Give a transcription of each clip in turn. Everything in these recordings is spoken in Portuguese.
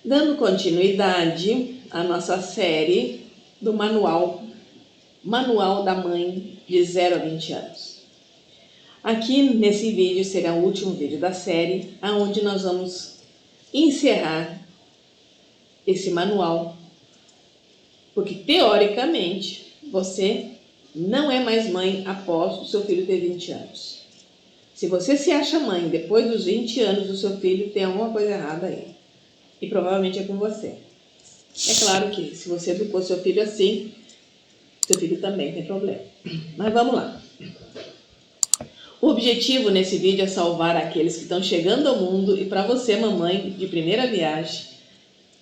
Dando continuidade à nossa série do Manual da Mãe de 0 a 20 anos. Aqui nesse vídeo será o último vídeo da série, onde nós vamos encerrar esse manual, porque teoricamente você não é mais mãe após o seu filho ter 20 anos. Se você se acha mãe depois dos 20 anos do seu filho, tem alguma coisa errada aí. E provavelmente é com você. É claro que se você educou seu filho assim, seu filho também tem problema. Mas vamos lá. O objetivo nesse vídeo é salvar aqueles que estão chegando ao mundo, e para você, mamãe de primeira viagem,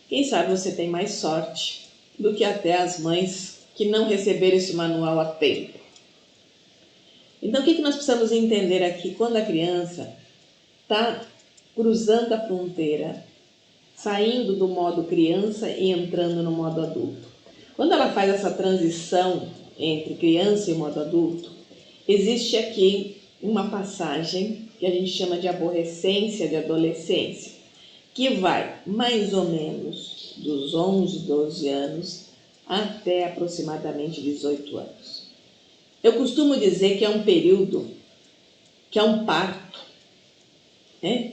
quem sabe você tem mais sorte do que até as mães que não receberam esse manual a tempo. Então, o que nós precisamos entender aqui? Quando a criança está cruzando a fronteira, saindo do modo criança e entrando no modo adulto. Quando ela faz essa transição entre criança e modo adulto, existe aqui uma passagem que a gente chama de aborrecência de adolescência, que vai mais ou menos dos 11, 12 anos até aproximadamente 18 anos. Eu costumo dizer que é um período, que é um parto, né?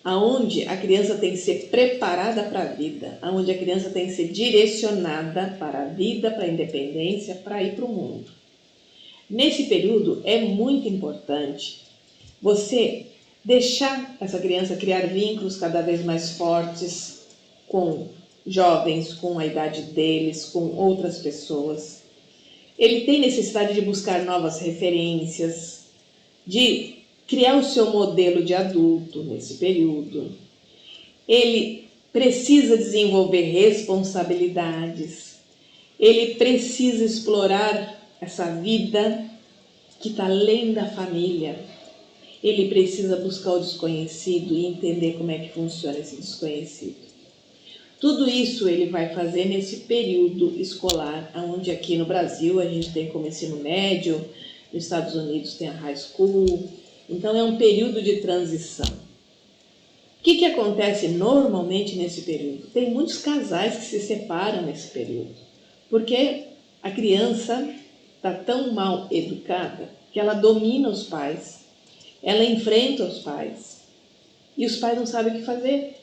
Onde a criança tem que ser preparada para a vida, onde a criança tem que ser direcionada para a vida, para a independência, para ir para o mundo. Nesse período é muito importante você deixar essa criança criar vínculos cada vez mais fortes com jovens, com a idade deles, com outras pessoas. Ele tem necessidade de buscar novas referências, de criar o seu modelo de adulto nesse período. Ele precisa desenvolver responsabilidades. Ele precisa explorar essa vida que está além da família. Ele precisa buscar o desconhecido e entender como é que funciona esse desconhecido. Tudo isso ele vai fazer nesse período escolar, onde aqui no Brasil a gente tem como ensino médio, nos Estados Unidos tem a high school. Então é um período de transição. O que acontece normalmente nesse período? Tem muitos casais que se separam nesse período, porque a criança está tão mal educada que ela domina os pais, ela enfrenta os pais, e os pais não sabem o que fazer.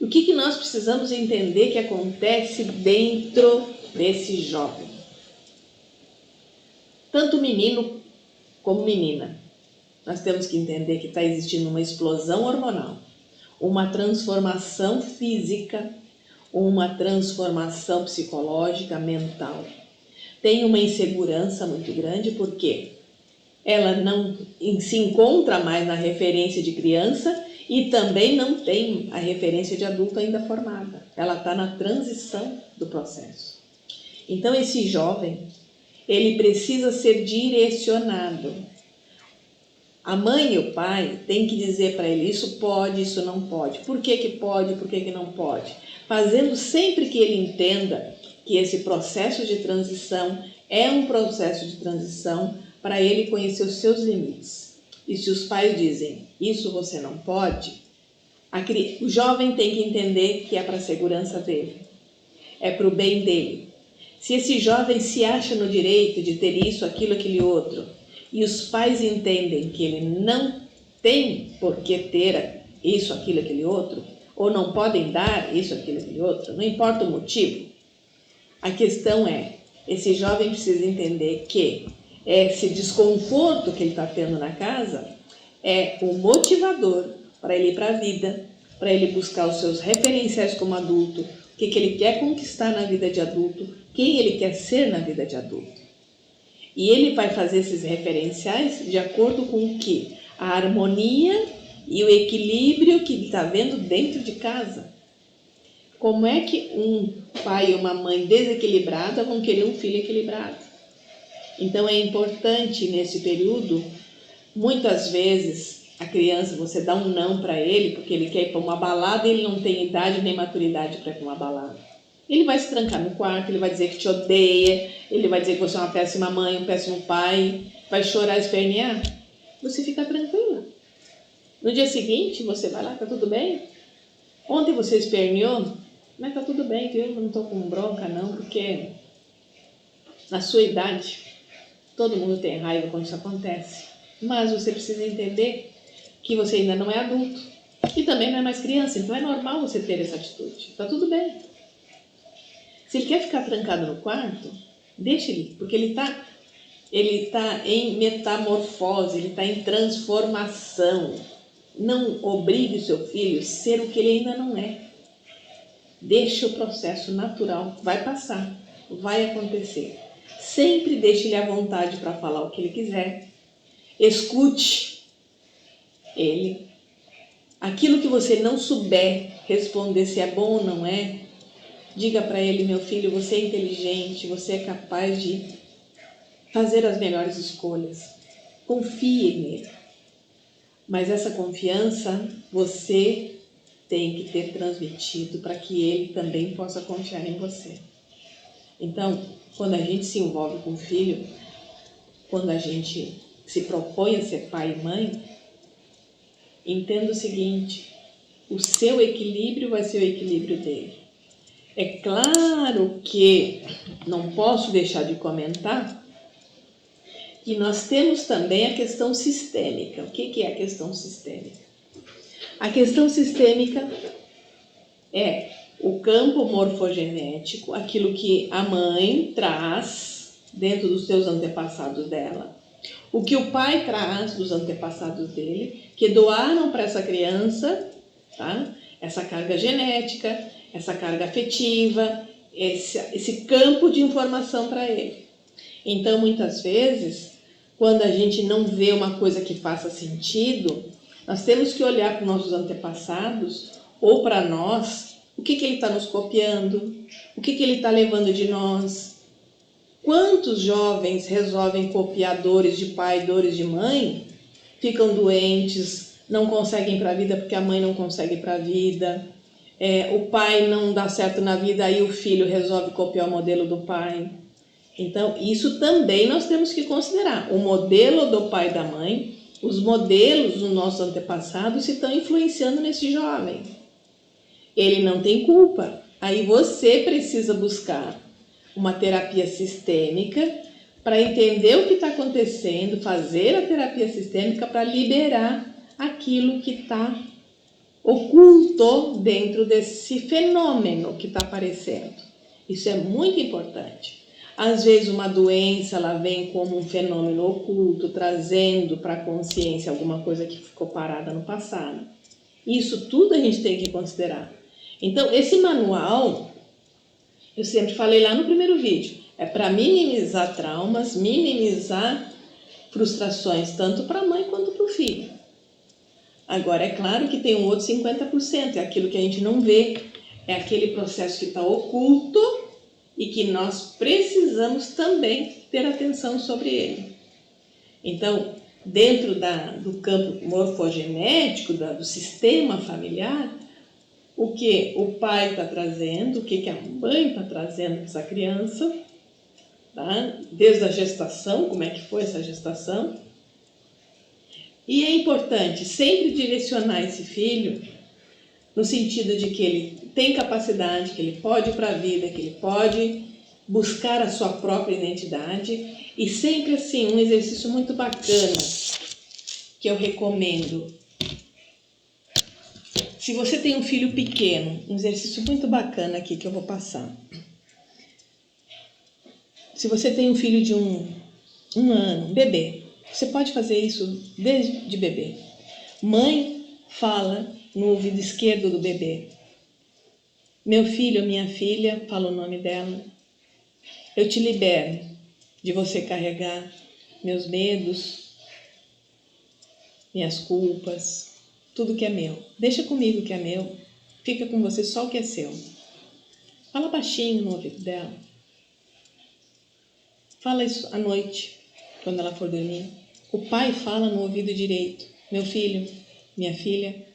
O que nós precisamos entender que acontece dentro desse jovem? Tanto menino como menina. Nós temos que entender que está existindo uma explosão hormonal, uma transformação física, uma transformação psicológica, mental. Tem uma insegurança muito grande porque ela não se encontra mais na referência de criança e também não tem a referência de adulto ainda formada. Ela está na transição do processo. Então esse jovem, ele precisa ser direcionado. A mãe e o pai têm que dizer para ele, isso pode, isso não pode. Por que pode, por que não pode? Fazendo sempre que ele entenda que esse processo de transição é um processo de transição para ele conhecer os seus limites. E se os pais dizem, isso você não pode, o jovem tem que entender que é para a segurança dele, é para o bem dele. Se esse jovem se acha no direito de ter isso, aquilo, aquele outro, e os pais entendem que ele não tem por que ter isso, aquilo, aquele outro, ou não podem dar isso, aquilo, aquele outro, não importa o motivo. A questão é, esse jovem precisa entender que esse desconforto que ele está tendo na casa é o motivador para ele ir para a vida, para ele buscar os seus referenciais como adulto, o que ele quer conquistar na vida de adulto, quem ele quer ser na vida de adulto. E ele vai fazer esses referenciais de acordo com o que? A harmonia e o equilíbrio que ele está vendo dentro de casa. Como é que um pai e uma mãe desequilibrada vão querer um filho equilibrado? Então é importante nesse período, muitas vezes a criança, você dá um não para ele porque ele quer ir para uma balada e ele não tem idade nem maturidade para ir para uma balada. Ele vai se trancar no quarto, ele vai dizer que te odeia, ele vai dizer que você é uma péssima mãe, um péssimo pai, vai chorar, espernear. Você fica tranquila. No dia seguinte, você vai lá, tá tudo bem? Ontem você esperneou, mas tá tudo bem, viu? Eu não tô com bronca não, porque na sua idade todo mundo tem raiva quando isso acontece. Mas você precisa entender que você ainda não é adulto e também não é mais criança, então é normal você ter essa atitude. Tá tudo bem. Se ele quer ficar trancado no quarto, deixe ele, porque ele tá em metamorfose, ele está em transformação. Não obrigue o seu filho a ser o que ele ainda não é. Deixe o processo natural, vai passar, vai acontecer. Sempre deixe ele à vontade para falar o que ele quiser. Escute ele. Aquilo que você não souber responder se é bom ou não é, diga para ele: meu filho, você é inteligente, você é capaz de fazer as melhores escolhas. Confie nele. Mas essa confiança você tem que ter transmitido para que ele também possa confiar em você. Então, quando a gente se envolve com o filho, quando a gente se propõe a ser pai e mãe, entenda o seguinte: o seu equilíbrio vai ser o equilíbrio dele. É claro que não posso deixar de comentar que nós temos também a questão sistêmica. O que é a questão sistêmica? A questão sistêmica é o campo morfogenético, aquilo que a mãe traz dentro dos seus antepassados dela, o que o pai traz dos antepassados dele, que doaram para essa criança, tá? Essa carga genética, essa carga afetiva, esse campo de informação para ele. Então, muitas vezes, quando a gente não vê uma coisa que faça sentido, nós temos que olhar para os nossos antepassados ou para nós, o que ele está nos copiando, o que ele está levando de nós. Quantos jovens resolvem copiar dores de pai, dores de mãe, ficam doentes, não conseguem para a vida porque a mãe não consegue para a vida, o pai não dá certo na vida, aí o filho resolve copiar o modelo do pai. Então, isso também nós temos que considerar. O modelo do pai e da mãe, os modelos dos nossos antepassados se estão influenciando nesse jovem. Ele não tem culpa. Aí você precisa buscar uma terapia sistêmica para entender o que está acontecendo, fazer a terapia sistêmica para liberar aquilo que está oculto dentro desse fenômeno que está aparecendo. Isso é muito importante. Às vezes uma doença ela vem como um fenômeno oculto, trazendo para a consciência alguma coisa que ficou parada no passado. Isso tudo a gente tem que considerar. Então, esse manual, eu sempre falei lá no primeiro vídeo, é para minimizar traumas, minimizar frustrações, tanto para a mãe quanto para o filho. Agora, é claro que tem um outro 50%, é aquilo que a gente não vê, é aquele processo que está oculto e que nós precisamos também ter atenção sobre ele. Então, dentro do campo morfogenético, do sistema familiar, o que o pai está trazendo, o que a mãe está trazendo para essa criança, tá? Desde a gestação, como é que foi essa gestação. E é importante sempre direcionar esse filho no sentido de que ele tem capacidade, que ele pode ir para a vida, que ele pode buscar a sua própria identidade. E sempre assim, um exercício muito bacana que eu recomendo. Se você tem um filho pequeno, um exercício muito bacana aqui que eu vou passar. Se você tem um filho de um ano, bebê, você pode fazer isso desde bebê. Mãe fala no ouvido esquerdo do bebê: meu filho, minha filha, fala o nome dela. Eu te libero de você carregar meus medos, minhas culpas, tudo que é meu. Deixa comigo o que é meu. Fica com você só o que é seu. Fala baixinho no ouvido dela. Fala isso à noite, quando ela for dormir. O pai fala no ouvido direito: meu filho, minha filha,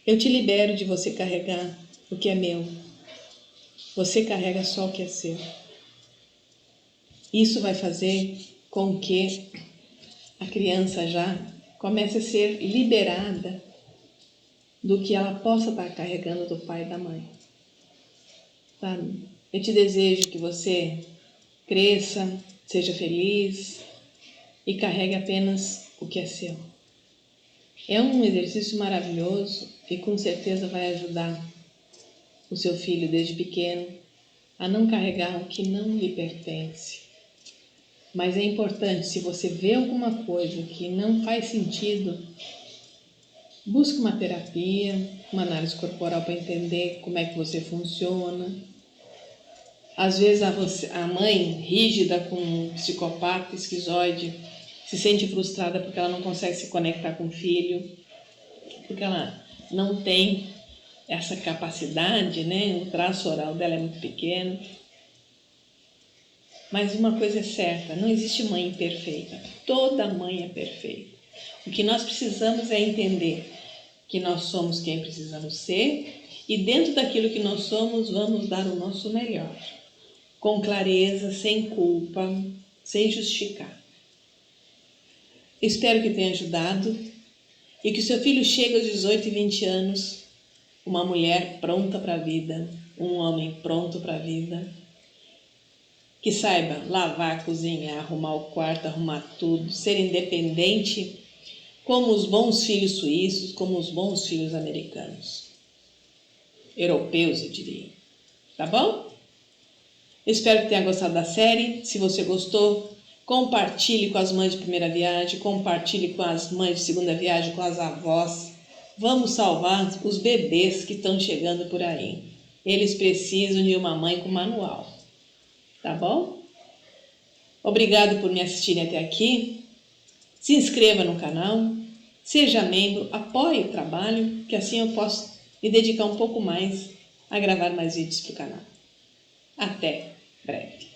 eu te libero de você carregar o que é meu. Você carrega só o que é seu. Isso vai fazer com que a criança já comece a ser liberada do que ela possa estar carregando do pai e da mãe. Sabe? Eu te desejo que você cresça, seja feliz e carregue apenas o que é seu. É um exercício maravilhoso e com certeza vai ajudar o seu filho desde pequeno a não carregar o que não lhe pertence. Mas é importante, se você vê alguma coisa que não faz sentido, busque uma terapia, uma análise corporal para entender como é que você funciona. Às vezes a mãe rígida com um psicopata, esquizoide, se sente frustrada porque ela não consegue se conectar com o filho, porque ela não tem essa capacidade, né? O traço oral dela é muito pequeno. Mas uma coisa é certa, não existe mãe perfeita. Toda mãe é perfeita. O que nós precisamos é entender que nós somos quem precisamos ser e dentro daquilo que nós somos, vamos dar o nosso melhor. Com clareza, sem culpa, sem justificar. Espero que tenha ajudado e que o seu filho chegue aos 18 e 20 anos, uma mulher pronta para a vida, um homem pronto para a vida, que saiba lavar, cozinhar, arrumar o quarto, arrumar tudo, ser independente, como os bons filhos suíços, como os bons filhos americanos. Europeus, eu diria. Tá bom? Espero que tenha gostado da série. Se você gostou, compartilhe com as mães de primeira viagem, compartilhe com as mães de segunda viagem, com as avós. Vamos salvar os bebês que estão chegando por aí. Eles precisam de uma mãe com manual. Tá bom? Obrigado por me assistirem até aqui. Se inscreva no canal, seja membro, apoie o trabalho, que assim eu posso me dedicar um pouco mais a gravar mais vídeos para o canal. Até breve.